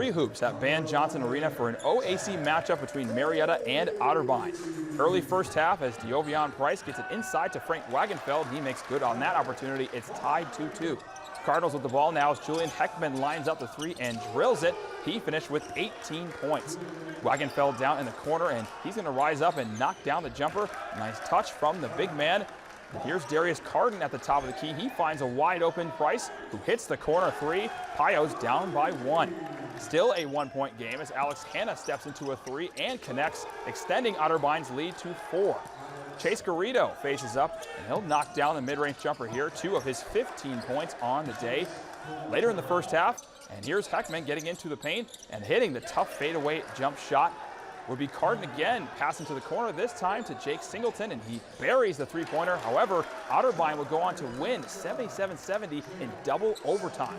Free hoops at Van Johnson Arena for an OAC matchup between Marietta and Otterbein. Early first half as Diovion Price gets it inside to Frank Wagenfeld. He makes good on that opportunity. It's tied 2-2. Cardinals with the ball now as Julian Heckman lines up the three and drills it. He finished with 18 points. Wagenfeld down in the corner, and he's going to rise up and knock down the jumper. Nice touch from the big man. And here's Darius Carden at the top of the key. He finds a wide open Price who hits the corner three. Pio's down by 1. Still a 1-point game as Alex Hanna steps into a three and connects, extending Otterbein's lead to 4. Chase Garrido faces up, and he'll knock down the mid-range jumper here, 2 of his 15 points on the day. Later in the first half, and here's Heckman getting into the paint and hitting the tough fadeaway jump shot. Would be Carden again, passing to the corner, this time to Jake Singleton, and he buries the three-pointer. However, Otterbein will go on to win 77-70 in double overtime.